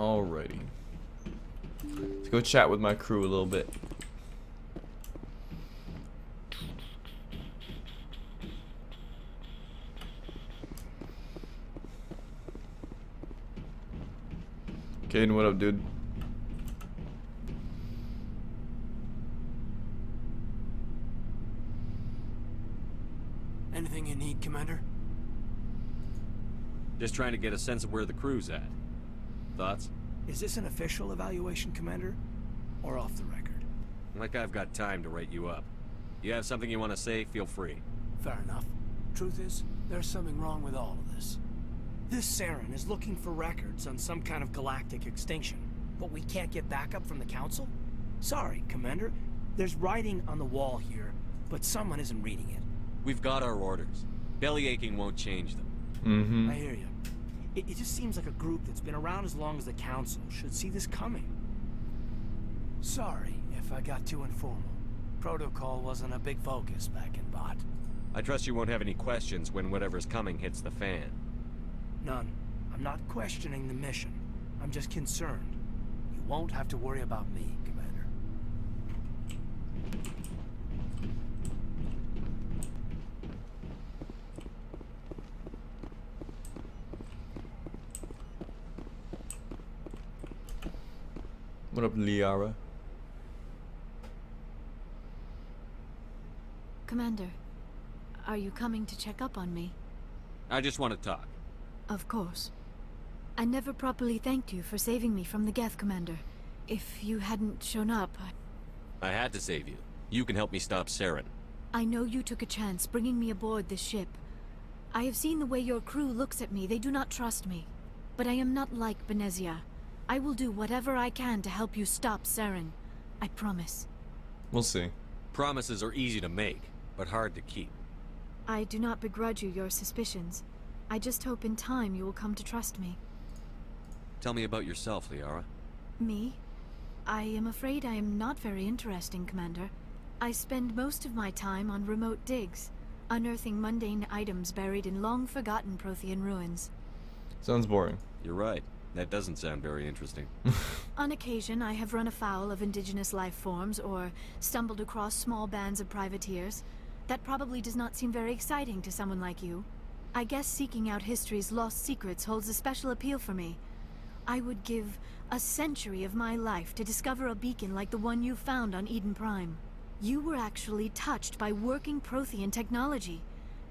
Alrighty. Let's go chat with my crew a little bit. Caden, what up, dude? Anything you need, Commander? Just trying to get a sense of where the crew's at. Thoughts? Is this an official evaluation, Commander? Or off the record? Like I've got time to write you up. You have something you want to say, feel free. Fair enough. Truth is, there's something wrong with all of this. This Saren is looking for records on some kind of galactic extinction, but we can't get backup from the Council? Sorry, Commander. There's writing on the wall here, but someone isn't reading it. We've got our orders. Belly aching won't change them. Mm-hmm. I hear you. It just seems like a group that's been around as long as the Council should see this coming. Sorry if I got too informal. Protocol wasn't a big focus back in Bot. I trust you won't have any questions when whatever's coming hits the fan. None. I'm not questioning the mission. I'm just concerned. You won't have to worry about me, Commander. What up, Liara? Commander, are you coming to check up on me? I just want to talk. Of course. I never properly thanked you for saving me from the Geth, Commander. If you hadn't shown up, I had to save you. You can help me stop Saren. I know you took a chance bringing me aboard this ship. I have seen the way your crew looks at me. They do not trust me. But I am not like Benezia. I will do whatever I can to help you stop Saren. I promise. We'll see. Promises are easy to make, but hard to keep. I do not begrudge you your suspicions. I just hope in time you will come to trust me. Tell me about yourself, Liara. Me? I am afraid I am not very interesting, Commander. I spend most of my time on remote digs, unearthing mundane items buried in long-forgotten Prothean ruins. Sounds boring. You're right. That doesn't sound very interesting. On occasion, I have run afoul of indigenous life forms or stumbled across small bands of privateers. That probably does not seem very exciting to someone like you. I guess seeking out history's lost secrets holds a special appeal for me. I would give a century of my life to discover a beacon like the one you found on Eden Prime. You were actually touched by working Prothean technology.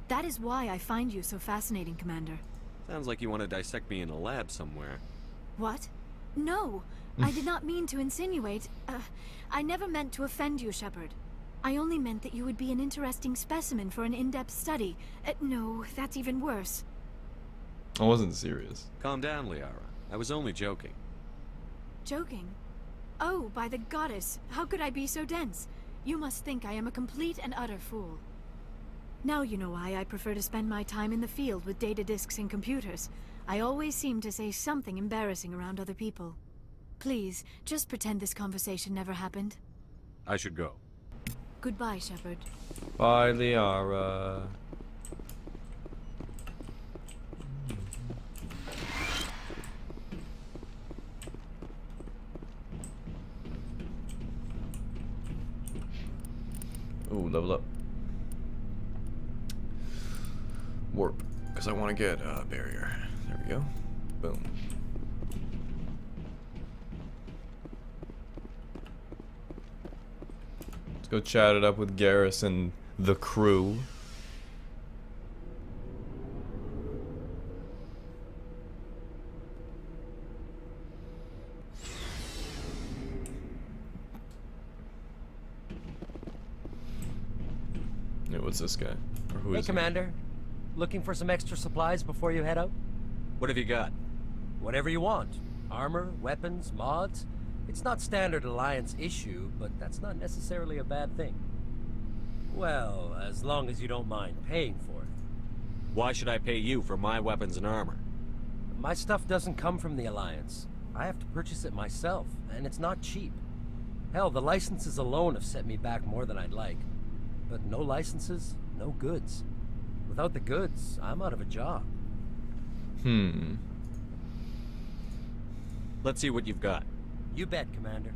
That is why I find you so fascinating, Commander. Sounds like you want to dissect me in a lab somewhere. What? No, I did not mean to insinuate. I never meant to offend you, Shepard. I only meant that you would be an interesting specimen for an in-depth study. No, that's even worse. I wasn't serious. Calm down, Liara. I was only joking. Joking? Oh, by the goddess, how could I be so dense? You must think I am a complete and utter fool. Now you know why I prefer to spend my time in the field with data disks and computers. I always seem to say something embarrassing around other people. Please, just pretend this conversation never happened. I should go. Goodbye, Shepard. Bye, Liara. Ooh, level up. Warp, because I want to get a barrier. There we go. Boom. Let's go chat it up with Garrus and the crew. Yeah, what's this guy? Or who Hey, is he? Commander. Looking for some extra supplies before you head out? What have you got? Whatever you want. Armor, weapons, mods. It's not standard Alliance issue, but that's not necessarily a bad thing. Well, as long as you don't mind paying for it. Why should I pay you for my weapons and armor? My stuff doesn't come from the Alliance. I have to purchase it myself, and it's not cheap. Hell, the licenses alone have set me back more than I'd like. But no licenses, no goods. Without the goods, I'm out of a job. Let's see what you've got. You bet, Commander.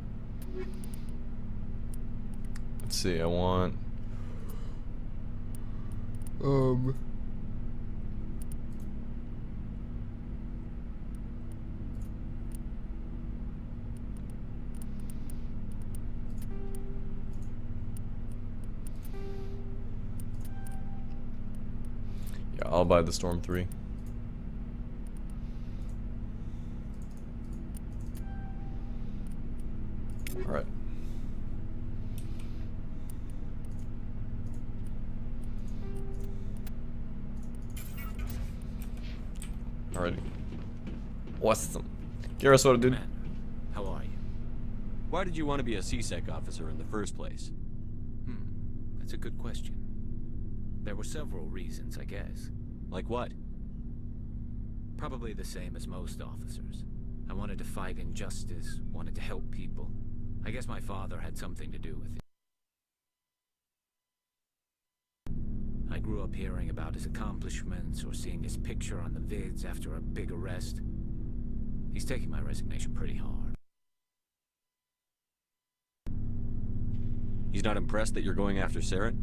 Let's see, I want... Yeah, I'll buy the Storm 3. Alright. Alrighty. Awesome. Garrus, what dude? Commander, how are you? Why did you want to be a C-Sec officer in the first place? That's a good question. There were several reasons, I guess. Like what? Probably the same as most officers. I wanted to fight injustice, wanted to help people. I guess my father had something to do with it. I grew up hearing about his accomplishments or seeing his picture on the vids after a big arrest. He's taking my resignation pretty hard. He's not impressed that you're going after Saren?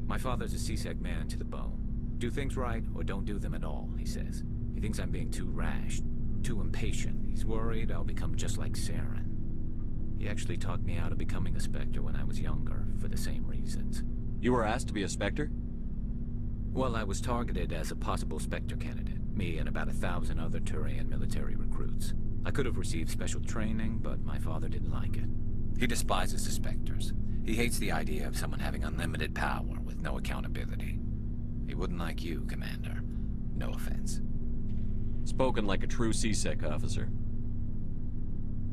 My father's a C-Sec man to the bone. Do things right or don't do them at all, he says. He thinks I'm being too rash, too impatient. He's worried I'll become just like Saren. He actually talked me out of becoming a Spectre when I was younger, for the same reasons. You were asked to be a Spectre? Well, I was targeted as a possible Spectre candidate. Me and about 1,000 other Turian military recruits. I could have received special training, but my father didn't like it. He despises the Spectres. He hates the idea of someone having unlimited power with no accountability. He wouldn't like you, Commander. No offense. Spoken like a true C-Sec officer.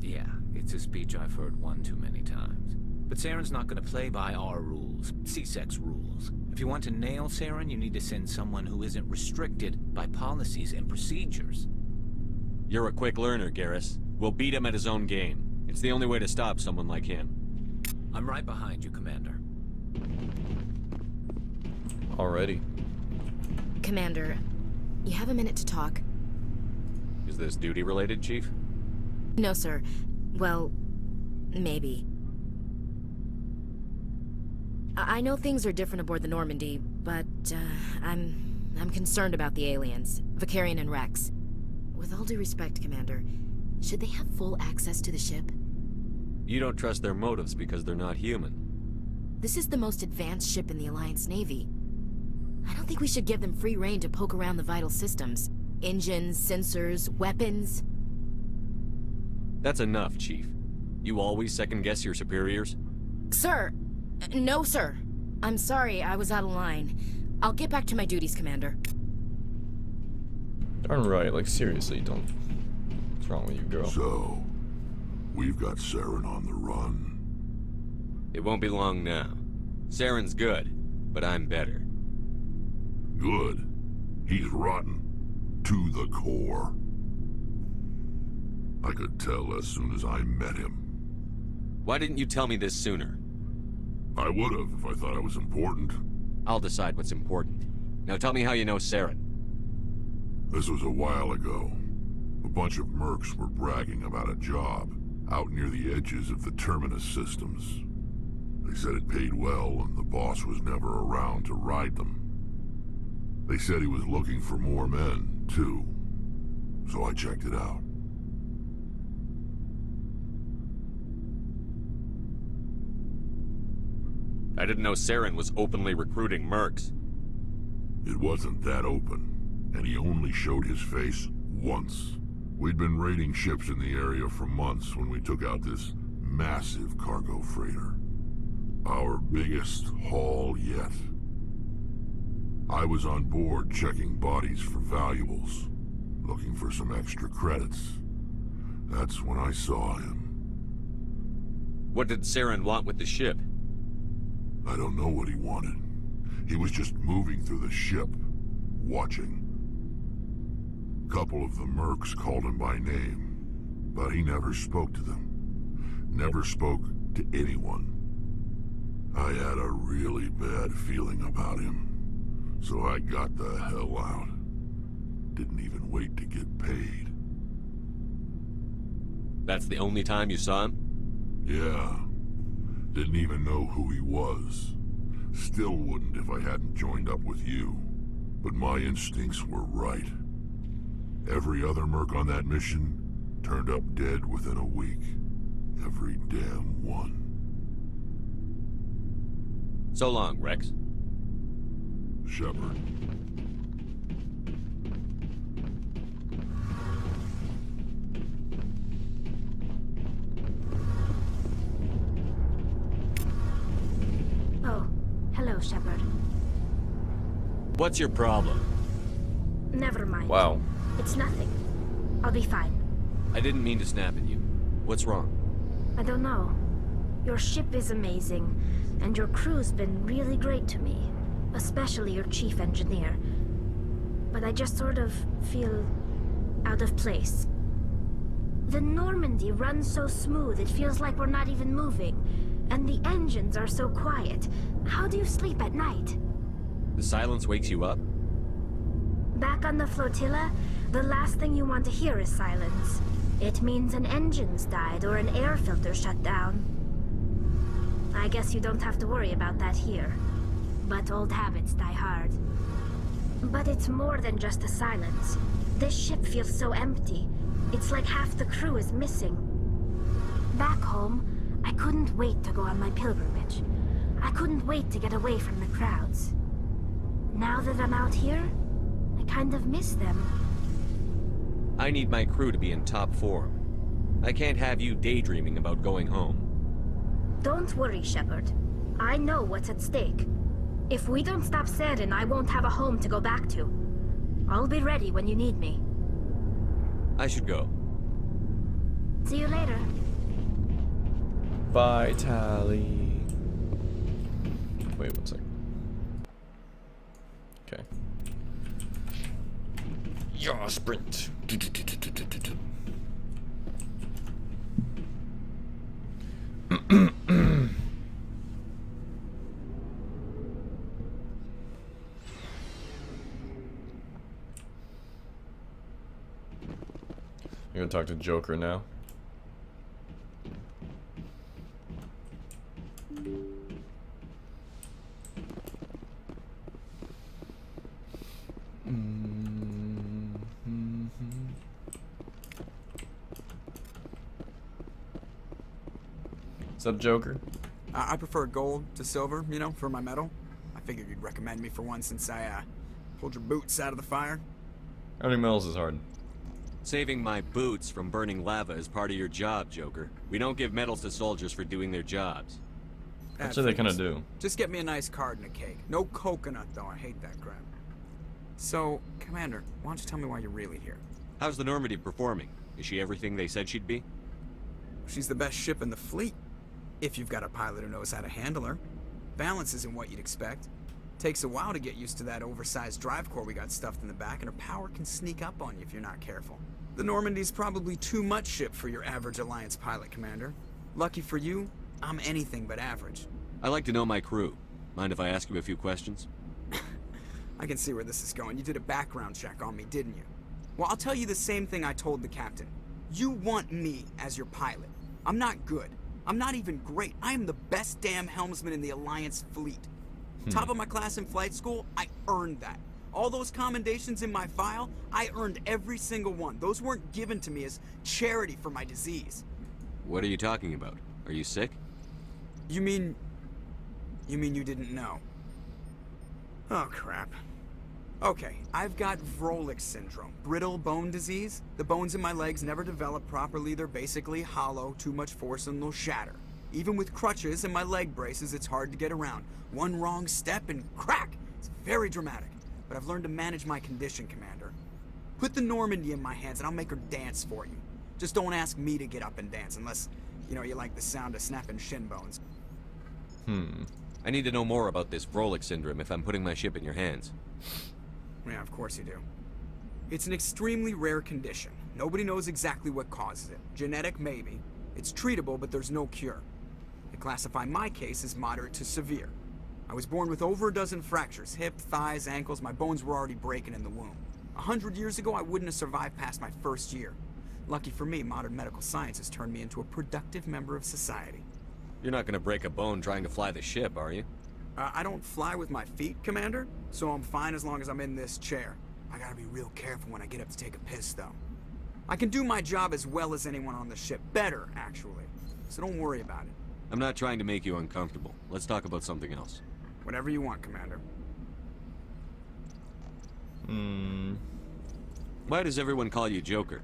Yeah, it's a speech I've heard one too many times. But Saren's not gonna play by our rules, C-Sec's rules. If you want to nail Saren, you need to send someone who isn't restricted by policies and procedures. You're a quick learner, Garrus. We'll beat him at his own game. It's the only way to stop someone like him. I'm right behind you, Commander. Already. Commander, you have a minute to talk? Is this duty-related, Chief? No, sir. Well, maybe. I know things are different aboard the Normandy, but, I'm concerned about the aliens, Vicarian and Rex. With all due respect, Commander, should they have full access to the ship? You don't trust their motives because they're not human. This is the most advanced ship in the Alliance Navy. I don't think we should give them free rein to poke around the vital systems. Engines, sensors, weapons. That's enough, Chief. You always second-guess your superiors? Sir! No, sir. I'm sorry, I was out of line. I'll get back to my duties, Commander. Darn right, like seriously, don't... What's wrong with you, girl? So, we've got Saren on the run. It won't be long now. Saren's good, but I'm better. Good. He's rotten. To the core. I could tell as soon as I met him. Why didn't you tell me this sooner? I would have if I thought it was important. I'll decide what's important. Now tell me how you know Saren. This was a while ago. A bunch of mercs were bragging about a job out near the edges of the Terminus systems. They said it paid well and the boss was never around to ride them. They said he was looking for more men, too. So I checked it out. I didn't know Saren was openly recruiting mercs. It wasn't that open, and he only showed his face once. We'd been raiding ships in the area for months when we took out this massive cargo freighter. Our biggest haul yet. I was on board checking bodies for valuables, looking for some extra credits. That's when I saw him. What did Saren want with the ship? I don't know what he wanted. He was just moving through the ship, watching. A couple of the mercs called him by name, but he never spoke to them. Never spoke to anyone. I had a really bad feeling about him, so I got the hell out. Didn't even wait to get paid. That's the only time you saw him? Yeah. Didn't even know who he was. Still wouldn't if I hadn't joined up with you. But my instincts were right. Every other merc on that mission turned up dead within a week. Every damn one. So long, Rex. Shepard. Oh, hello, Shepard. What's your problem? Never mind. Wow. It's nothing. I'll be fine. I didn't mean to snap at you. What's wrong? I don't know. Your ship is amazing, and your crew's been really great to me. Especially your chief engineer. But I just sort of feel out of place. The Normandy runs so smooth it feels like we're not even moving. And the engines are so quiet. How do you sleep at night? The silence wakes you up? Back on the flotilla, the last thing you want to hear is silence. It means an engine's died or an air filter shut down. I guess you don't have to worry about that here. But old habits die hard. But it's more than just the silence. This ship feels so empty. It's like half the crew is missing. Back home, I couldn't wait to go on my pilgrimage. I couldn't wait to get away from the crowds. Now that I'm out here, I kind of miss them. I need my crew to be in top form. I can't have you daydreaming about going home. Don't worry, Shepard. I know what's at stake. If we don't stop Saren, I won't have a home to go back to. I'll be ready when you need me. I should go. See you later. Bye, Tally. Wait 1 second. Okay. Yeah, sprint. You're gonna talk to Joker now? What's up, Joker? I prefer gold to silver, you know, for my medal. I figured you'd recommend me for one since I, pulled your boots out of the fire. How many medals is hard? Saving my boots from burning lava is part of your job, Joker. We don't give medals to soldiers for doing their jobs. Actually, they kind of do. Just get me a nice card and a cake. No coconut, though. I hate that crap. So, Commander, why don't you tell me why you're really here? How's the Normandy performing? Is she everything they said she'd be? She's the best ship in the fleet. If you've got a pilot who knows how to handle her. Balance isn't what you'd expect. Takes a while to get used to that oversized drive core we got stuffed in the back, and her power can sneak up on you if you're not careful. The Normandy's probably too much ship for your average Alliance pilot, Commander. Lucky for you, I'm anything but average. I like to know my crew. Mind if I ask you a few questions? I can see where this is going. You did a background check on me, didn't you? Well, I'll tell you the same thing I told the captain. You want me as your pilot. I'm not good. I'm not even great. I am the best damn helmsman in the Alliance fleet. Top of my class in flight school, I earned that. All those commendations in my file, I earned every single one. Those weren't given to me as charity for my disease. What are you talking about? Are you sick? You mean you didn't know? Oh, crap. Okay, I've got Vrolik syndrome, brittle bone disease. The bones in my legs never develop properly. They're basically hollow, too much force and they'll shatter. Even with crutches and my leg braces, it's hard to get around. One wrong step and crack! It's very dramatic. But I've learned to manage my condition, Commander. Put the Normandy in my hands and I'll make her dance for you. Just don't ask me to get up and dance unless, you know, you like the sound of snapping shin bones. I need to know more about this Vrolik syndrome if I'm putting my ship in your hands. Yeah, of course you do. It's an extremely rare condition. Nobody knows exactly what causes it. Genetic, maybe. It's treatable, but there's no cure. They classify my case as moderate to severe. I was born with over a dozen fractures, hip, thighs, ankles. My bones were already breaking in the womb. 100 years ago, I wouldn't have survived past my first year. Lucky for me, modern medical science has turned me into a productive member of society. You're not gonna break a bone trying to fly the ship, are you? I don't fly with my feet, Commander, so I'm fine as long as I'm in this chair. I gotta be real careful when I get up to take a piss, though. I can do my job as well as anyone on the ship. Better, actually. So don't worry about it. I'm not trying to make you uncomfortable. Let's talk about something else. Whatever you want, Commander. Why does everyone call you Joker?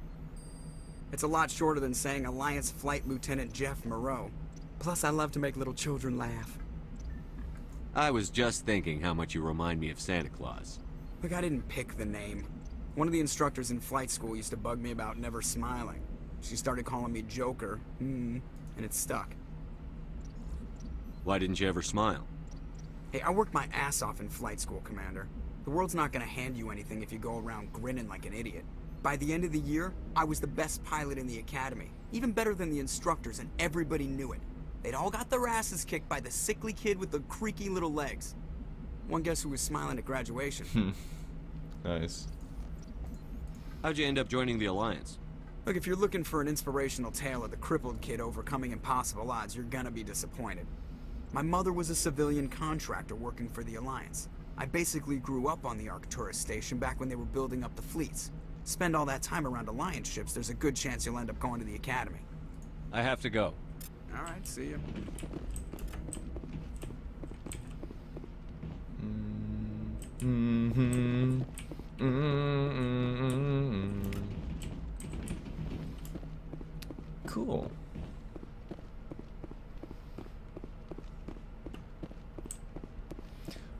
It's a lot shorter than saying Alliance Flight Lieutenant Jeff Moreau. Plus, I love to make little children laugh. I was just thinking how much you remind me of Santa Claus. Look, I didn't pick the name. One of the instructors in flight school used to bug me about never smiling. She started calling me Joker, and it stuck. Why didn't you ever smile? Hey, I worked my ass off in flight school, Commander. The world's not gonna hand you anything if you go around grinning like an idiot. By the end of the year, I was the best pilot in the academy. Even better than the instructors, and everybody knew it. They'd all got their asses kicked by the sickly kid with the creaky little legs. One guess who was smiling at graduation. Nice. How'd you end up joining the Alliance? Look, if you're looking for an inspirational tale of the crippled kid overcoming impossible odds, you're gonna be disappointed. My mother was a civilian contractor working for the Alliance. I basically grew up on the Arcturus station back when they were building up the fleets. Spend all that time around Alliance ships, there's a good chance you'll end up going to the Academy. I have to go. Alright, see ya. Cool.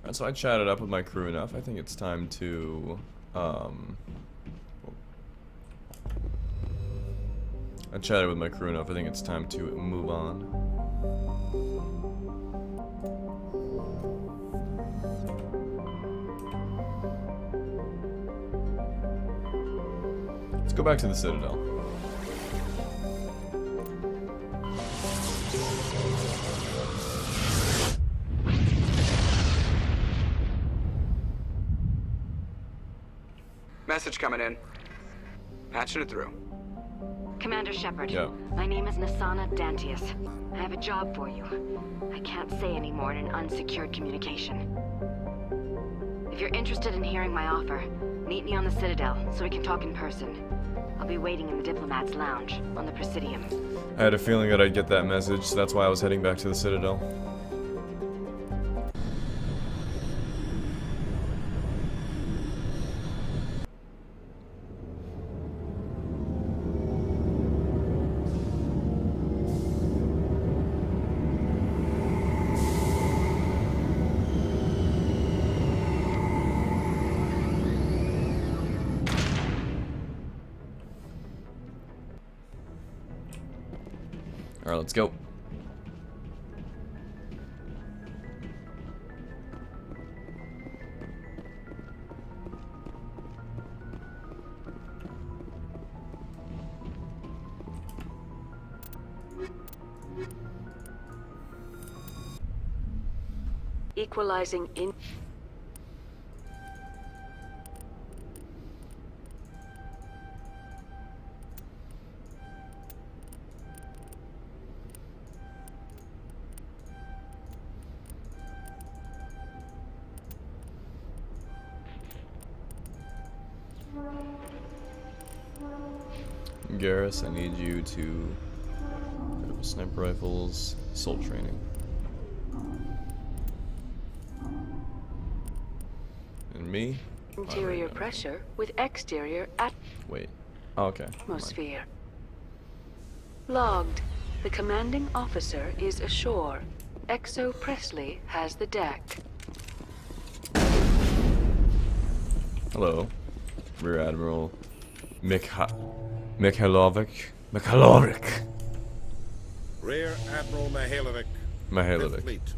Alright, so I chatted up with my crew enough. I think it's time to I chatted with my crew enough. I think it's time to move on. Let's go back to the Citadel. Message coming in. Patching it through. Commander Shepard, Yeah. my name is Nasana Dantius. I have a job for you. I can't say any more in an unsecured communication. If you're interested in hearing my offer, meet me on the Citadel so we can talk in person. I'll be waiting in the Diplomat's Lounge on the Presidium. I had a feeling that I'd get that message, so that's why I was heading back to the Citadel. Alright, let's go. Equalizing in... Garrus, I need you to sniper rifles, soul training. And me? Interior pressure with exterior Wait. Oh, okay. atmosphere. Logged. The commanding officer is ashore. Exo Presley has the deck. Hello. Rear Admiral Mikhailovic. Rear Admiral Mihailovic. Fifth Fleet.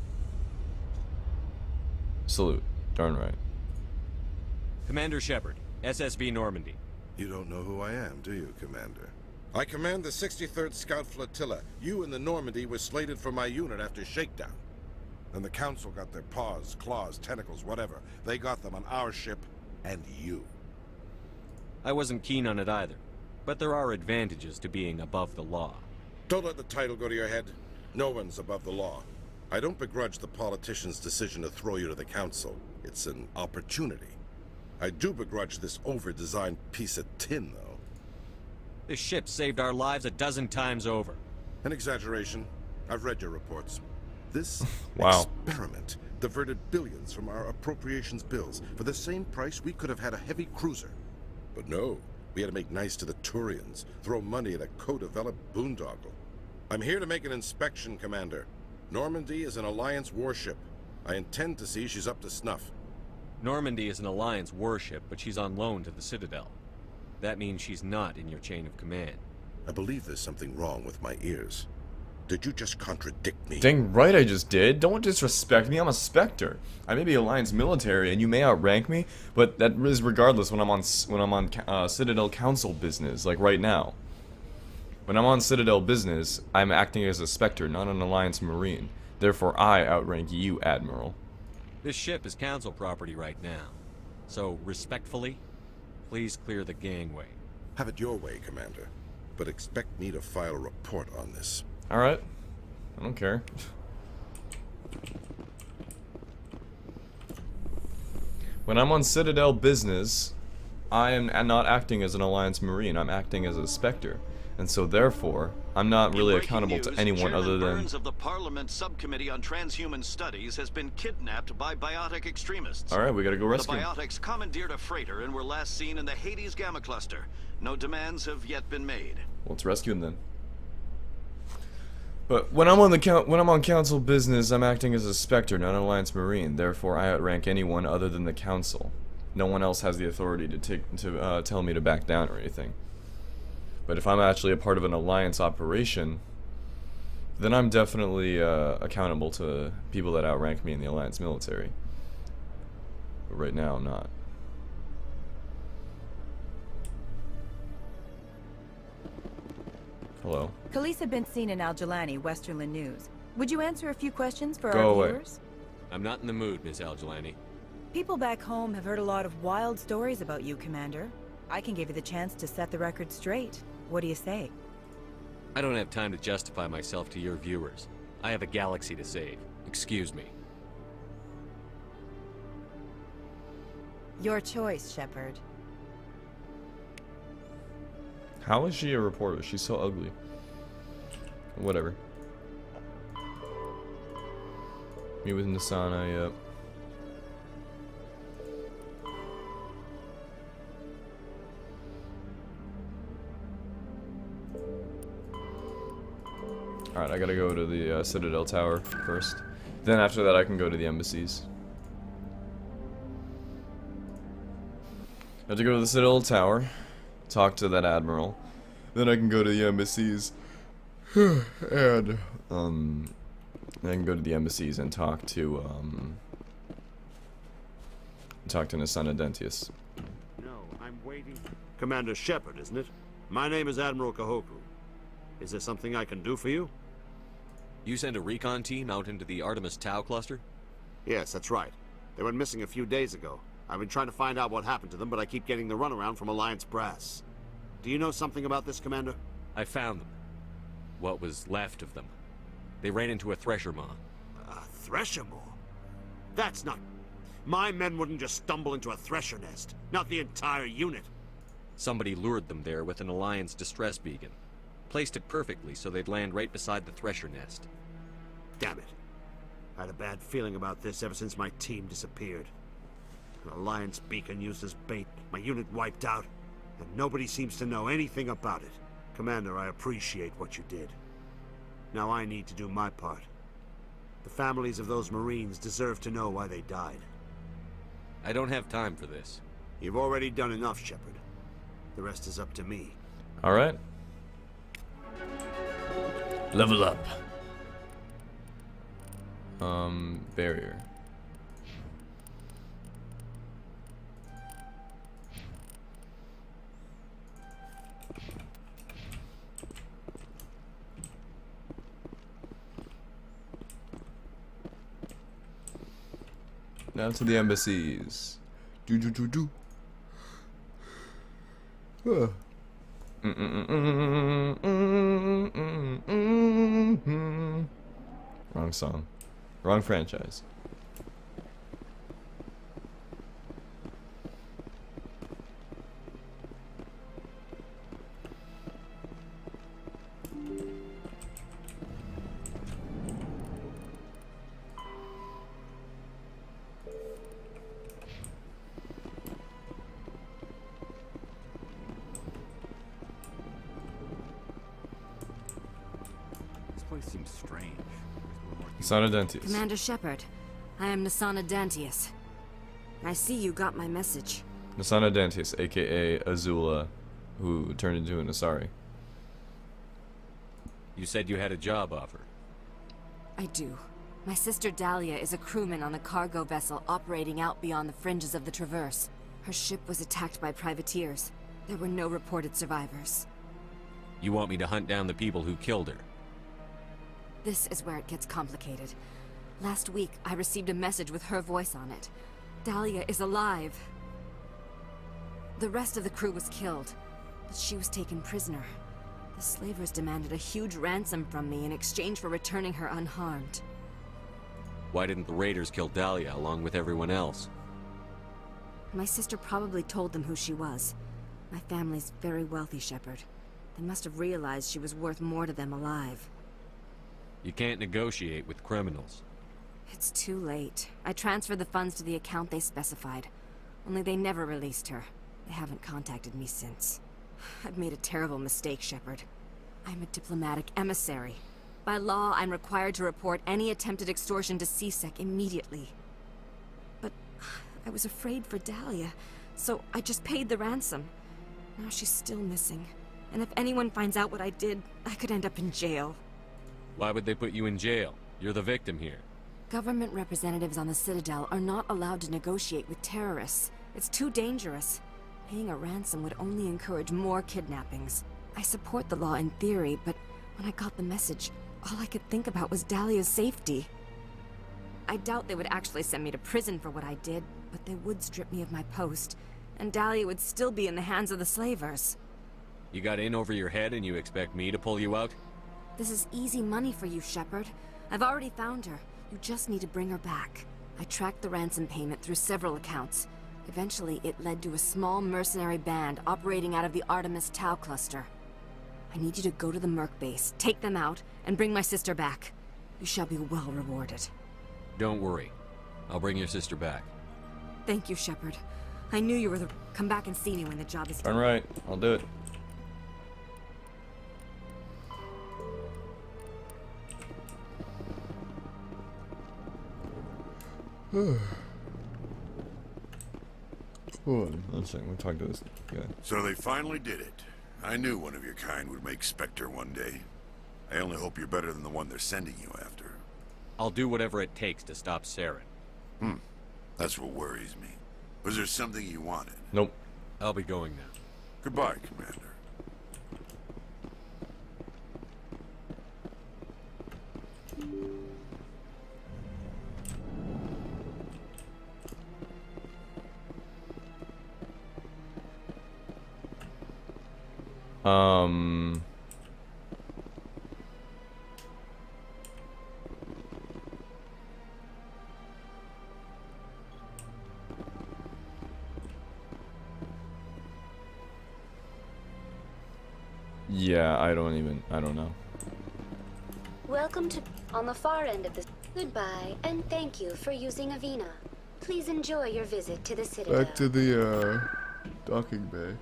Salute. Darn right. Commander Shepard, SSV Normandy. You don't know who I am, do you, Commander? I command the 63rd Scout Flotilla. You and the Normandy were slated for my unit after shakedown. Then the Council got their paws, claws, tentacles, whatever. They got them on our ship, and you. I wasn't keen on it either. but there are advantages to being above the law. Don't let the title go to your head. No one's above the law. I don't begrudge the politician's decision to throw you to the council. It's an opportunity. I do begrudge this over-designed piece of tin, though. This ship saved our lives a dozen times over. An exaggeration. I've read your reports. This Wow. experiment diverted billions from our appropriations bills. For the same price, we could have had a heavy cruiser. But no, we had to make nice to the Turians, throw money at a co-developed boondoggle. I'm here to make an inspection, Commander. Normandy is an Alliance warship. I intend to see she's up to snuff. Normandy is an Alliance warship, but she's on loan to the Citadel. That means she's not in your chain of command. I believe there's something wrong with my ears. Did you just contradict me? Dang right I just did. Don't disrespect me. I'm a Spectre. I may be Alliance military, and you may outrank me, but that is regardless when I'm on Citadel Council business, like right now. When I'm on Citadel business, I'm acting as a Spectre, not an Alliance Marine. Therefore, I outrank you, Admiral. This ship is Council property right now. So, respectfully, please clear the gangway. Have it your way, Commander. But expect me to file a report on this. Alright. I don't care. When I'm on Citadel business, I am not acting as an Alliance Marine. I'm acting as a Spectre. And so therefore, I'm not really accountable to anyone other than... Burns of the Parliament Subcommittee on Transhuman Studies has been kidnapped by biotic extremists. Alright, we gotta go rescue The him. biotics commandeered a freighter and were last seen in the Hades Gamma Cluster. No demands have yet been made. Well, let's rescue him then. But when I'm on council business, I'm acting as a Spectre, not an Alliance Marine. Therefore, I outrank anyone other than the council. No one else has the authority to tell me to back down or anything. But if I'm actually a part of an Alliance operation, then I'm definitely accountable to people that outrank me in the Alliance military. But right now, I'm not. Hello. Khalees had been seen in Al-Jalani, Westerland News. Would you answer a few questions for Go our away. viewers? I'm not in the mood, Miss Al-Jalani. People back home have heard a lot of wild stories about you, Commander. I can give you the chance to set the record straight. What do you say? I don't have time to justify myself to your viewers. I have a galaxy to save. Excuse me. Your choice, Shepard. How is she a reporter? She's so ugly. Whatever. Me with Nasana, yep. Alright, I gotta go to the Citadel Tower first. Then after that I can go to the embassies. I have to go to the Citadel Tower, talk to that Admiral. Then I can go to the embassies. and I can go to the embassies and talk to Nasana Dantius. No, I'm waiting. Commander Shepard, isn't it? My name is Admiral Kahoku. Is there something I can do for you? You sent a recon team out into the Artemis Tau cluster? Yes, that's right. They went missing a few days ago. I've been trying to find out what happened to them, but I keep getting the runaround from Alliance brass. Do you know something about this, Commander? I found them. What was left of them. They ran into a thresher maw. A thresher maw? That's not... My men wouldn't just stumble into a thresher nest. Not the entire unit. Somebody lured them there with an Alliance distress beacon. Placed it perfectly so they'd land right beside the thresher nest. Damn it. I had a bad feeling about this ever since my team disappeared. An Alliance beacon used as bait, my unit wiped out, and nobody seems to know anything about it. Commander, I appreciate what you did. Now I need to do my part. The families of those Marines deserve to know why they died. I don't have time for this. You've already done enough, Shepard. The rest is up to me. Alright. Level up. Barrier. Now to the embassies. Wrong song. Wrong franchise. This seems strange. Nasana Dantius. Commander Shepard, I am Nasana Dantius. I see you got my message. Nasana Dantius, aka Azula, who turned into an Asari. You said you had a job offer. I do. My sister Dahlia is a crewman on a cargo vessel operating out beyond the fringes of the Traverse. Her ship was attacked by privateers. There were no reported survivors. You want me to hunt down the people who killed her? This is where it gets complicated. Last week, I received a message with her voice on it. Dahlia is alive. The rest of the crew was killed, but she was taken prisoner. The slavers demanded a huge ransom from me in exchange for returning her unharmed. Why didn't the raiders kill Dahlia along with everyone else? My sister probably told them who she was. My family's very wealthy, Shepard. They must have realized she was worth more to them alive. You can't negotiate with criminals. It's too late. I transferred the funds to the account they specified. Only they never released her. They haven't contacted me since. I've made a terrible mistake, Shepard. I'm a diplomatic emissary. By law, I'm required to report any attempted extortion to CSEC immediately. But I was afraid for Dahlia, so I just paid the ransom. Now she's still missing. And if anyone finds out what I did, I could end up in jail. Why would they put you in jail? You're the victim here. Government representatives on the Citadel are not allowed to negotiate with terrorists. It's too dangerous. Paying a ransom would only encourage more kidnappings. I support the law in theory, but when I got the message, all I could think about was Dahlia's safety. I doubt they would actually send me to prison for what I did, but they would strip me of my post, and Dahlia would still be in the hands of the slavers. You got in over your head and you expect me to pull you out? This is easy money for you, Shepard. I've already found her. You just need to bring her back. I tracked the ransom payment through several accounts. Eventually, it led to a small mercenary band operating out of the Artemis Tau cluster. I need you to go to the Merc base, take them out, and bring my sister back. You shall be well rewarded. Don't worry. I'll bring your sister back. Thank you, Shepard. I knew you were the... Come back and see me when the job is done. All right, I'll do it. Hold on, one second. We'll talk to this guy. So they finally did it. I knew one of your kind would make Spectre one day. I only hope you're better than the one they're sending you after. I'll do whatever it takes to stop Saren. That's what worries me. Was there something you wanted? Nope. I'll be going now. Goodbye, Commander. Yeah, I don't know. Welcome to... On the far end of the... Goodbye, and thank you for using Avina. Please enjoy your visit to the Citadel. Back to the, docking bay.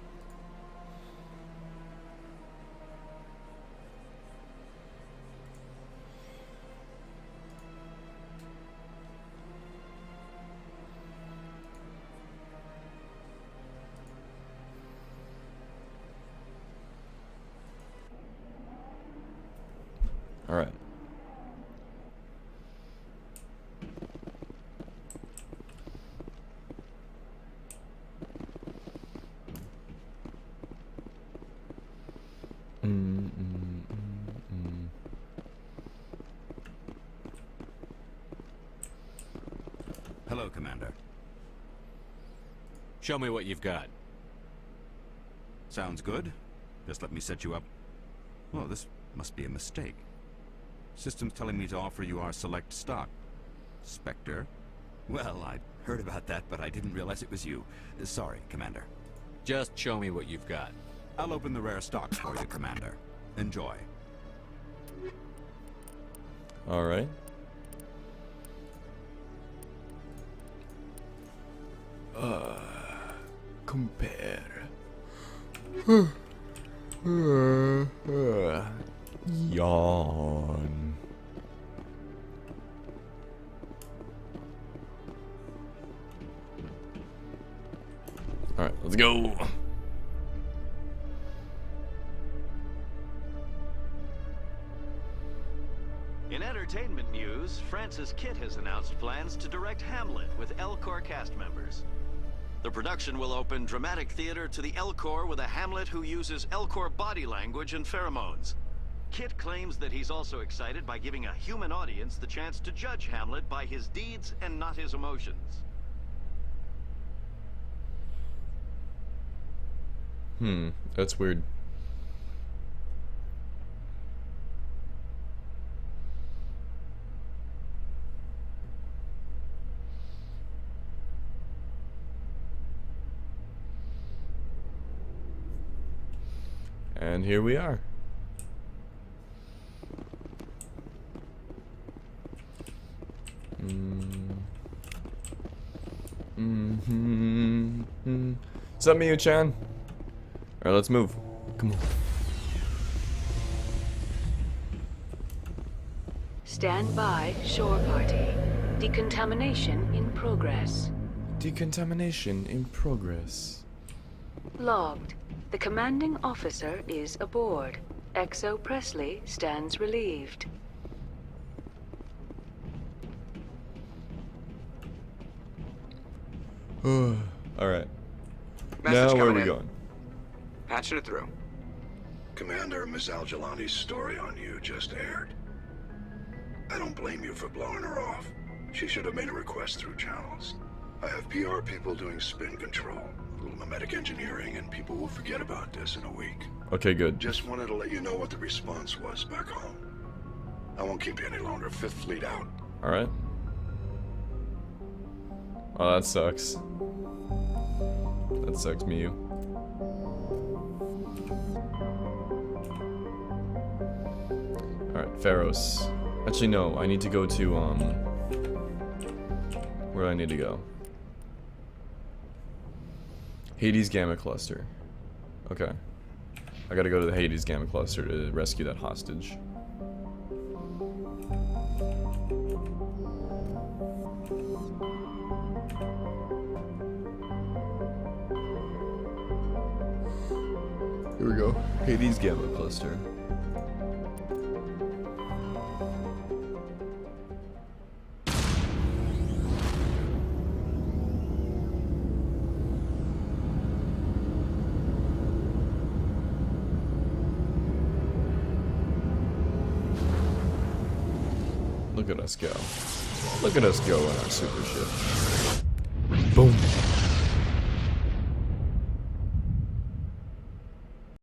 All right. Hello, Commander. Show me what you've got. Sounds good. Just let me set you up. Oh, this must be a mistake. System's telling me to offer you our select stock. Spectre? Well, I heard about that, but I didn't realize it was you. Sorry, Commander. Just show me what you've got. I'll open the rare stock for you, Commander. Enjoy. Alright. Compare. Yawn. Alright, let's go. In entertainment news, Francis Kitt has announced plans to direct Hamlet with Elcor cast members. The production will open dramatic theater to the Elcor with a Hamlet who uses Elcor body language and pheromones. Kitt claims that he's also excited by giving a human audience the chance to judge Hamlet by his deeds and not his emotions. That's weird. And here we are. What's up, Miyu-chan? Alright, let's move. Come on. Stand by, shore party. Decontamination in progress. Decontamination in progress. Logged. The commanding officer is aboard. Exo Presley stands relieved. Alright. Message Now where are coming we in. going? Patching it through. Commander, Miss Al-Jalani's story on you just aired. I don't blame you for blowing her off. She should have made a request through channels. I have PR people doing spin control, a little mimetic engineering, and people will forget about this in a week. Okay, good. Just wanted to let you know what the response was back home. I won't keep you any longer. Fifth Fleet out. Alright. Oh, that sucks. That sucks, Miyu. Alright, Pharos. Actually, no, I need to go to, where do I need to go? Hades Gamma Cluster. Okay. I gotta go to the Hades Gamma Cluster to rescue that hostage. Here we go. Hades Gamma Cluster. Look at us go. Look at us go in our super ship.